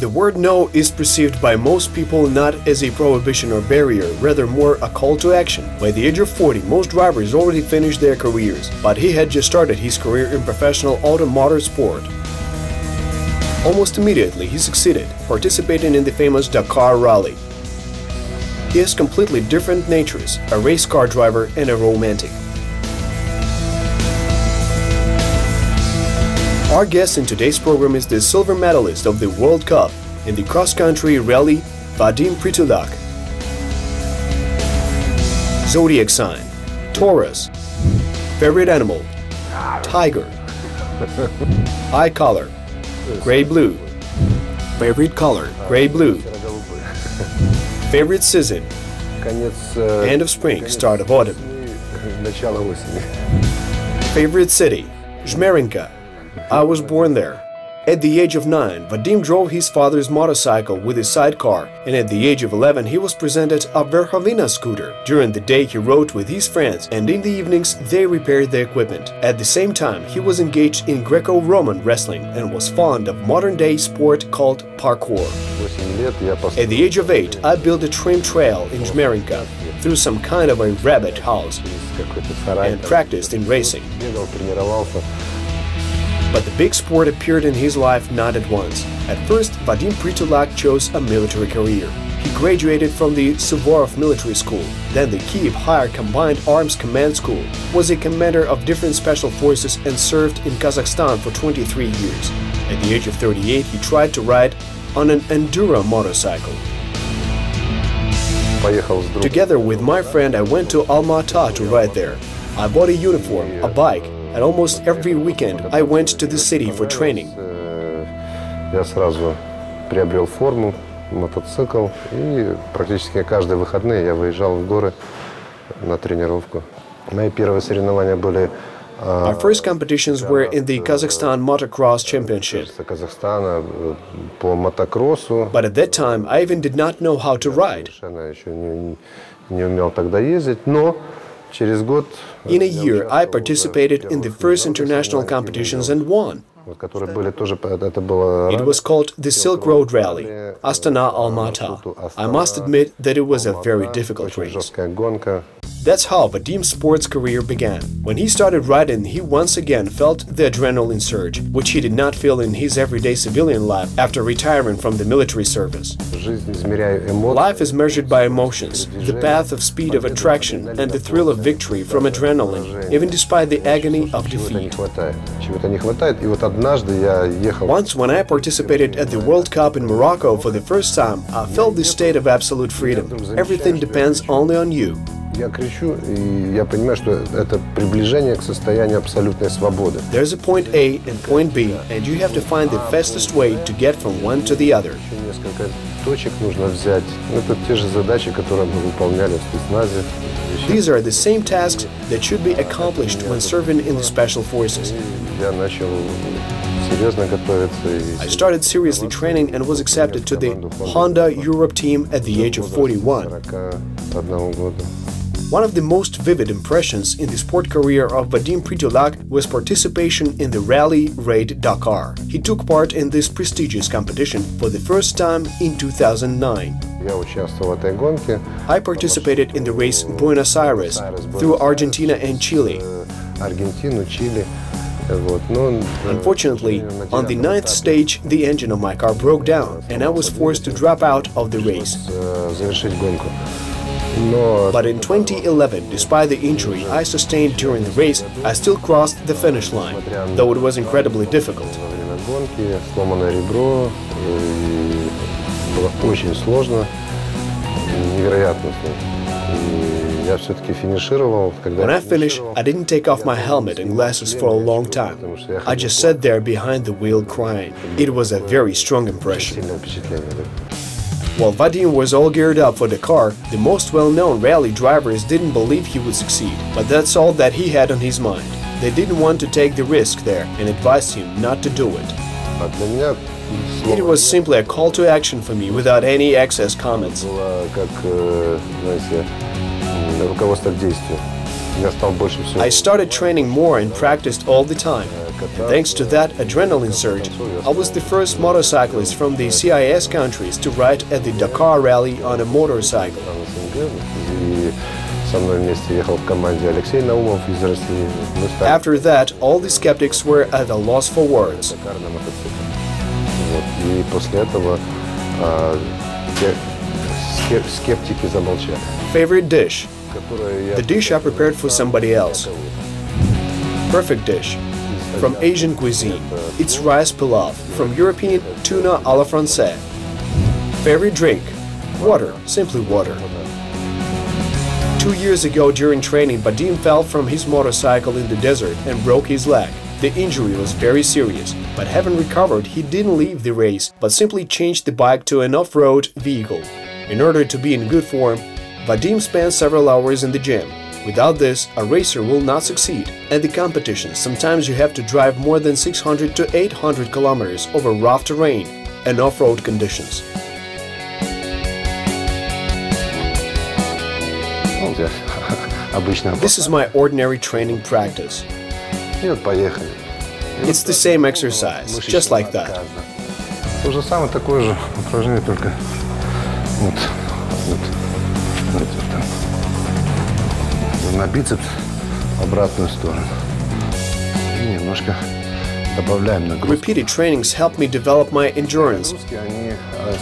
The word no is perceived by most people not as a prohibition or barrier, rather more a call to action. By the age of 40, most drivers already finished their careers, but he had just started his career in professional automotive sport. Almost immediately, he succeeded, participating in the famous Dakar Rally. He has completely different natures, a race car driver and a romantic. Our guest in today's program is the silver medalist of the World Cup in the Cross-Country Rally Vadym Prytuliak. Zodiac sign: Taurus. Favorite animal: tiger. Eye color: gray-blue. Favorite color: gray-blue. Favorite season: end of spring, start of autumn. Favorite city: Zhmerenka. I was born there. At the age of 9, Vadym drove his father's motorcycle with his sidecar, and at the age of 11 he was presented a Verkhovina scooter. During the day he rode with his friends, and in the evenings they repaired the equipment. At the same time he was engaged in Greco-Roman wrestling and was fond of modern-day sport called parkour. At the age of 8 I built a trim trail in Zhmerenka through some kind of a rabbit house and practiced in racing. But the big sport appeared in his life not at once. At first, Vadym Prytuliak chose a military career. He graduated from the Suvorov Military School, then the Kyiv Higher Combined Arms Command School, was a commander of different special forces and served in Kazakhstan for 23 years. At the age of 38, he tried to ride on an enduro motorcycle. Together with my friend, I went to Alma-Ata to ride there. I bought a uniform, a bike, and almost every weekend I went to the city for training. Я сразу приобрел форму, мотоцикл, и практически каждые выходные я выезжал в горы на тренировку. Мои первые соревнования были. Our first competitions were in the Kazakhstan Motocross Championship. But at that time, I even did not know how to ride. In a year, I participated in the first international competitions and won. It was called the Silk Road Rally, Astana Alma-Ata. I must admit that it was a very difficult race. That's how Vadym's sports career began. When he started riding, he once again felt the adrenaline surge, which he did not feel in his everyday civilian life after retiring from the military service. Life is measured by emotions, the path of speed of attraction and the thrill of victory from adrenaline, even despite the agony of defeat. Once, when I participated at the World Cup in Morocco for the first time, I felt this state of absolute freedom. Everything depends only on you. There's a point A and point B, and you have to find the fastest way to get from one to the other. These are the same tasks that should be accomplished when serving in the special forces. I started seriously training and was accepted to the Honda Europe team at the age of 41. One of the most vivid impressions in the sport career of Vadym Prytuliak was participation in the Rally Raid Dakar. He took part in this prestigious competition for the first time in 2009. I participated in the race Buenos Aires through Argentina and Chile. Unfortunately, on the 9th stage, the engine of my car broke down and I was forced to drop out of the race. But in 2011, despite the injury I sustained during the race, I still crossed the finish line, though it was incredibly difficult. When I finished, I didn't take off my helmet and glasses for a long time. I just sat there behind the wheel crying. It was a very strong impression. While Vadym was all geared up for Dakar, the most well-known rally drivers didn't believe he would succeed. But that's all that he had on his mind. They didn't want to take the risk there and advised him not to do it. It was simply a call to action for me without any excess comments. меня стал больше всего. I started training more and practiced all the time. And thanks to that adrenaline surge, I was the first motorcyclist from the CIS countries to ride at the Dakar Rally on a motorcycle. И со мной вместе ехал в команде Алексей Наумов из России. After that, all the skeptics were at a loss for words. Вот. И после этого скептики замолчали. Favorite dish? The dish I prepared for somebody else. Perfect dish. From Asian cuisine, it's rice pilaf. From European, tuna à la française. Favorite drink? Water, simply water. 2 years ago during training, Vadym fell from his motorcycle in the desert and broke his leg. The injury was very serious, but having recovered, he didn't leave the race, but simply changed the bike to an off-road vehicle. In order to be in good form, Vadym spent several hours in the gym. Without this, a racer will not succeed. At the competition, sometimes you have to drive more than 600 to 800 kilometers over rough terrain and off-road conditions. This is my ordinary training practice. It's the same exercise, just like that. То же самое, такое же упражнение, только вот на бицепс обратную сторону. И немножко добавляем нагрузку. Repeated trainings help me develop my endurance, Они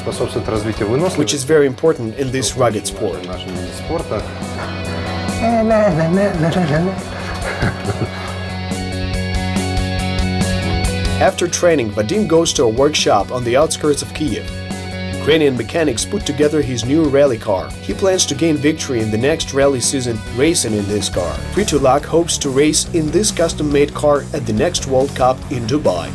способствуют развитию выносливости. which is very important in this rugged sport. В нашем виде спорта. After training, Vadym goes to a workshop on the outskirts of Kiev. Ukrainian mechanics put together his new rally car. He plans to gain victory in the next rally season racing in this car. Prytuliak hopes to race in this custom-made car at the next World Cup in Dubai.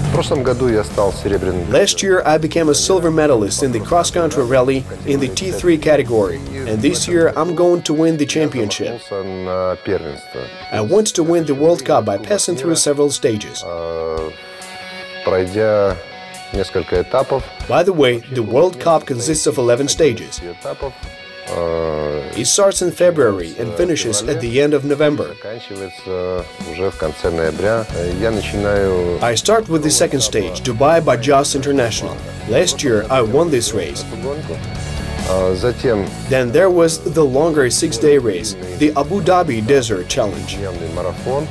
В прошлом году я стал серебряным. Last year, I became a silver medalist in the Cross-Country Rally in the T3 category, and this year I'm going to win the championship. На первенство. I want to win the World Cup by passing through several stages. Пройдя несколько этапов. By the way, the World Cup consists of 11 stages. It starts in February and finishes at the end of November. Заканчивается уже в конце ноября. Я начинаю. I start with the second stage, Dubai Bajaj International. Last year I won this race. Затем Then there was the longer 6-day race, the Abu Dhabi Desert Challenge. марафон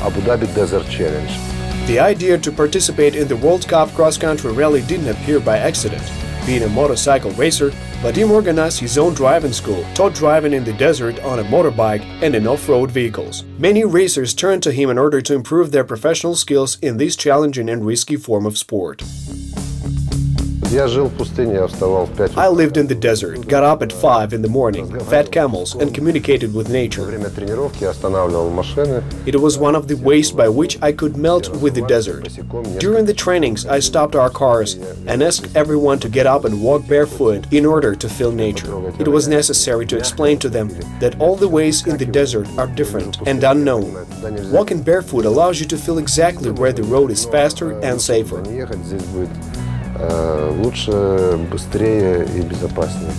Abu Dhabi Desert Challenge. The idea to participate in the World Cup cross-country rally didn't appear by accident. Being a motorcycle racer, Vadym organized his own driving school, taught driving in the desert on a motorbike and in off-road vehicles. Many racers turned to him in order to improve their professional skills in this challenging and risky form of sport. Я жил в пустыне, я вставал в 5 I lived in the desert, got up at 5 in the morning, fed camels and communicated with Во nature. время тренировки я останавливал машины. It was one of the ways by which I could melt with the desert. During the trainings, I stopped our cars and asked everyone to get up and walk barefoot in order to feel nature. It was necessary to explain to them that all the ways in the desert are different and unknown. Walking barefoot allows you to feel exactly where the road is faster and safer. Ехать здесь будет лучше, быстрее и безопаснее.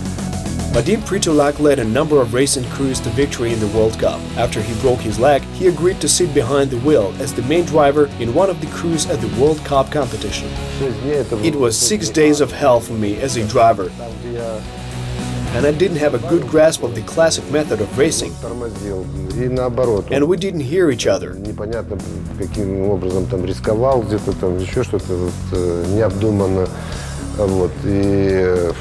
Vadym Prytuliak led a number of racing crews to victory in the World Cup. After he broke his leg, he agreed to sit behind the wheel as the main driver in one of the crews at the World Cup competition. It was 6 days of hell for me as a driver, and I didn't have a good grasp of the classic method of racing, И наоборот. and we didn't hear each other. Непонятно, каким образом там рисковал, где-то там еще что-то необдуманно. Вот. И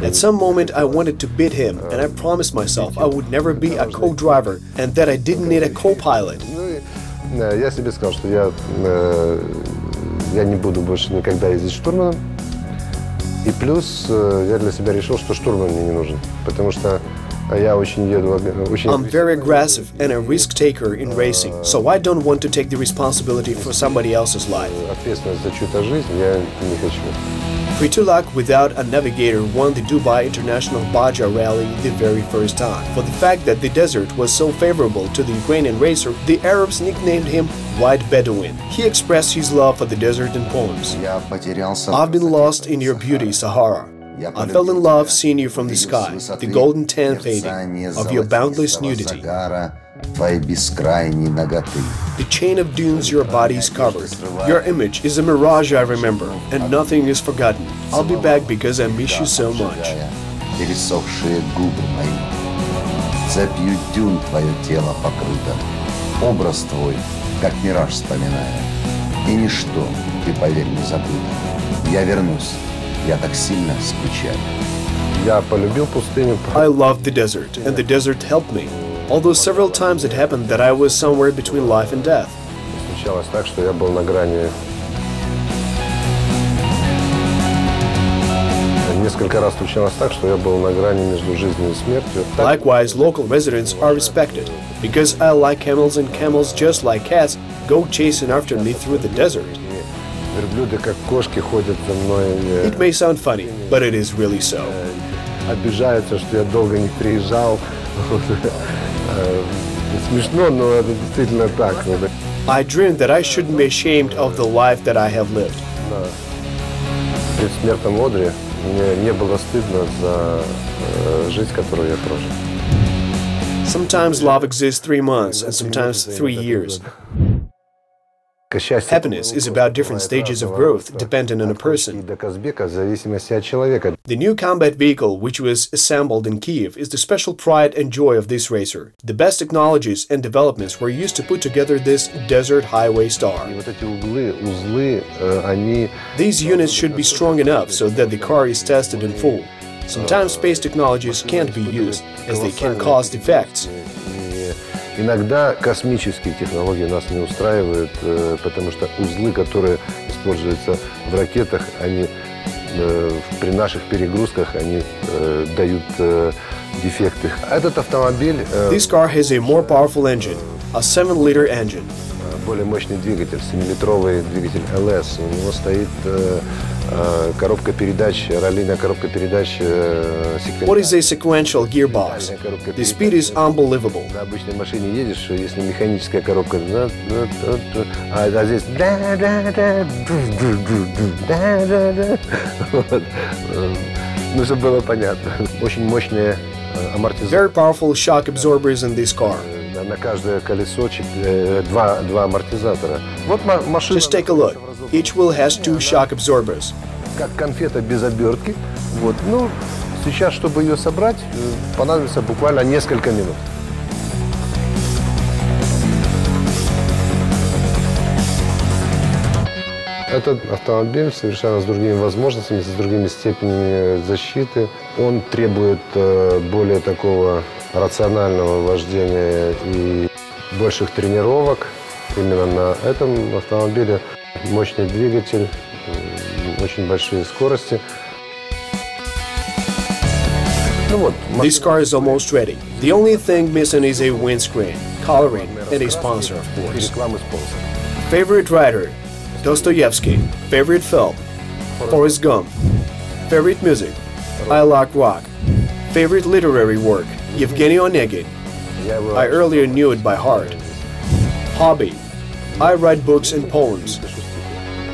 At some moment I wanted to beat him, and I promised myself I would never be a co-driver and that I didn't need a co-pilot. я себе сказал, что я не буду больше никогда ездить штурманом. И плюс я для себя решил, что штурман мне не нужен, потому что я очень еду очень. I'm very aggressive and a risk taker in racing, so I don't want to take the responsibility for somebody else's life. Ответственность за чью-то жизнь я не хочу. Prytuliak, without a navigator, won the Dubai International Bajaj Rally the very first time. For the fact that the desert was so favorable to the Ukrainian racer, the Arabs nicknamed him White Bedouin. He expressed his love for the desert in poems. I've been lost in your beauty, Sahara. I fell in love seeing you from the sky, the golden tan fading of your boundless nudity. The chain of dunes your body is covered. Your image is a mirage I remember, and nothing is forgotten. I'll be back because I miss you so much. Цепью дюн твое тело покрыто, образ твой, как мираж вспоминаю. И ничто, ты поверь, не забыто. Я вернусь, я так сильно скучаю. Я полюбил пустыню. I loved the desert, and the desert helped me. Although several times it happened that I was somewhere between life and death. Случалось так, что я был на грани. Несколько раз случалось так, что я был на грани между жизнью и смертью. Likewise, local residents are respected. Because I like camels and camels, just like cats, go chasing after me through the desert. Верблюды, как кошки, ходят за мной. It may sound funny, but it is really so. Обижаются, что я долго не приезжал. Смешно, но это действительно так. I dreamed that I shouldn't be ashamed of the life that I have lived. В предсмертном одре мне не было стыдно за жизнь, которую я прожил. Sometimes love exists 3 months and sometimes 3 years. Happiness is about different stages of growth, depending on a person. The new combat vehicle, which was assembled in Kiev, is the special pride and joy of this racer. The best technologies and developments were used to put together this desert highway star. These units should be strong enough so that the car is tested in full. Sometimes space technologies can't be used, as they can cause defects. Иногда космические технологии нас не устраивают, потому что узлы, которые используются в ракетах, они при наших перегрузках они дают дефекты. Этот автомобиль. This car has a more powerful engine, a 7-liter engine. Более мощный двигатель, 7-литровый двигатель LS. У него стоит коробка передач, раллийная коробка передач. What is a sequential gearbox? The speed is unbelievable. На обычной машине едешь, если механическая коробка, а здесь ну, чтобы было понятно. Очень мощные амортизаторы. Very powerful shock absorbers in this car. На каждое колесо два амортизатора. Вот машина. Just take a look. Each wheel has 2 shock absorbers. Как конфета без обертки. Вот. Ну, сейчас, чтобы ее собрать, понадобится буквально несколько минут. Этот автомобиль совершенно с другими возможностями, с другими степенями защиты. Он требует более такого рационального вождения и больших тренировок. Именно на этом автомобиле мощный двигатель, очень большие скорости. Ну вот. This car is almost ready. The only thing missing is a windscreen, coloring, and a sponsor, of course. Рекламы спонсора. Favorite writer? Dostoevsky. Favorite film? Forrest Gump. Favorite music? I like rock. Favorite literary work? Evgeny Onegin. I earlier knew it by heart. Hobby? I write books and poems.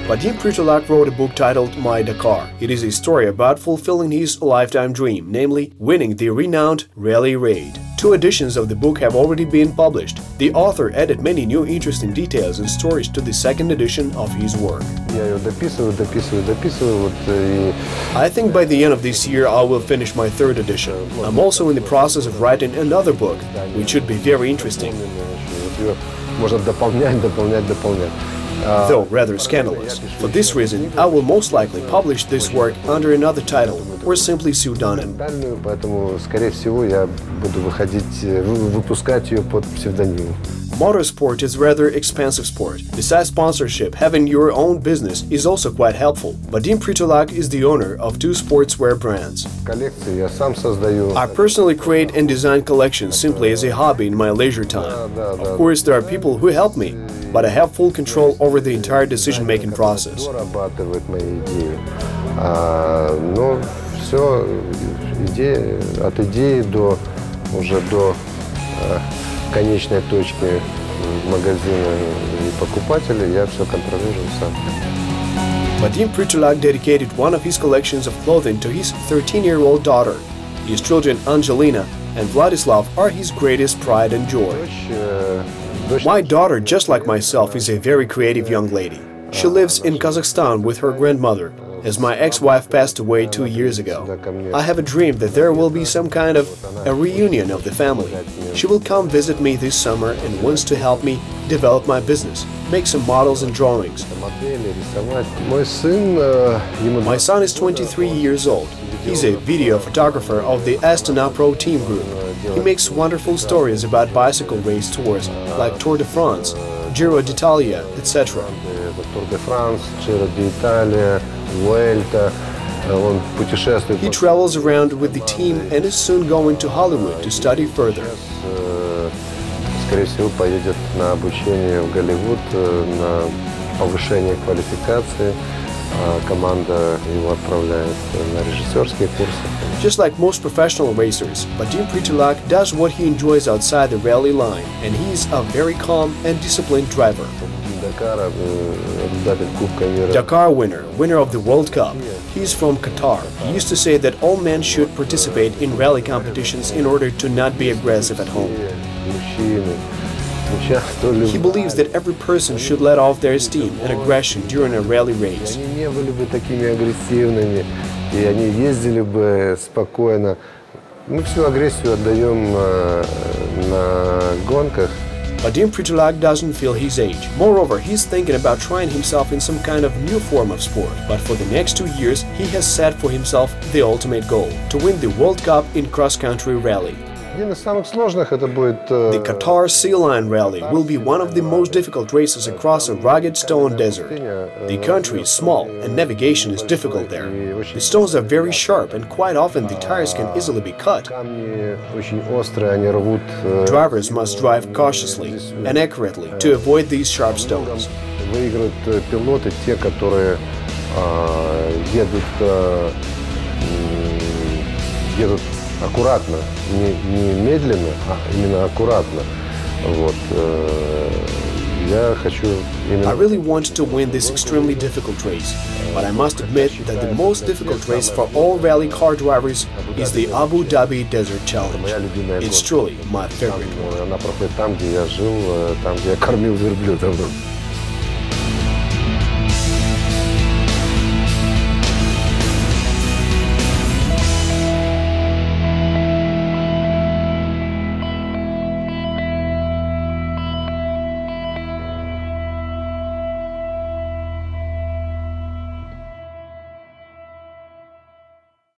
Vadym Prytuliak wrote a book titled My Dakar. It is a story about fulfilling his lifetime dream, namely winning the renowned rally raid. 2 editions of the book have already been published. The author added many new interesting details and stories to the 2nd edition of his work. I think by the end of this year I will finish my 3rd edition. I'm also in the process of writing another book, which should be very interesting. Though rather scandalous. For this reason, I will most likely publish this work under another title or simply pseudonym. Поэтому, скорее всего, я буду выпускать ее под псевдонимом. Motorsport is rather expensive sport. Besides sponsorship, having your own business is also quite helpful. Vadym Prytuliak is the owner of 2 sportswear brands. Коллекции я сам создаю. I personally create and design collections simply as a hobby in my leisure time. Of course, there are people who help me, but I have full control over the entire decision-making process. Дорабатывает мои идеи. Но все, от идеи до конечной точки магазина и покупателя я все контролирую сам. Vadym Prytuliak dedicated one of his collections of clothing to his 13-year-old daughter. His children Angelina and Vladislav are his greatest pride and joy. My daughter, just like myself, is a very creative young lady. She lives in Kazakhstan with her grandmother, as my ex-wife passed away 2 years ago. I have a dream that there will be some kind of a reunion of the family. She will come visit me this summer and wants to help me develop my business, make some models and drawings. My son is 23 years old. He's a video photographer of the Astana Pro Team Group. He makes wonderful stories about bicycle race tours like Tour de France, Giro d'Italia, etc. He travels around with the team and is soon going to Hollywood to study further. Скорее всего, поедет на обучение в Голливуд, на повышение квалификации. Команда его отправляет на режиссерские курсы. Just like most professional racers, Vadym Prytuliak does what he enjoys outside the rally line, and he's a very calm and disciplined driver. Dakar winner of the World Cup. He's from Qatar. He used to say that all men should participate in rally competitions in order to not be aggressive at home. He believes that every person should let off their steam and aggression during a rally race. Vadym Prytuliak doesn't feel his age. Moreover, he's thinking about trying himself in some kind of new form of sport. But for the next 2 years, he has set for himself the ultimate goal – to win the World Cup in cross-country rally. The Qatar Sea Line Rally will be one of the most difficult races across a rugged stone desert. The country is small and navigation is difficult there. The stones are very sharp and quite often the tires can easily be cut. Drivers must drive cautiously and accurately to avoid these sharp stones. Аккуратно, не медленно, а именно аккуратно. Вот. Я хочу именно... I really want to win this extremely difficult race, but I must admit that the most difficult race for all rally car drivers is the Abu Dhabi Desert Challenge. It's truly my favorite one. Она проходит там, где я жил, там, где я кормил верблюдов.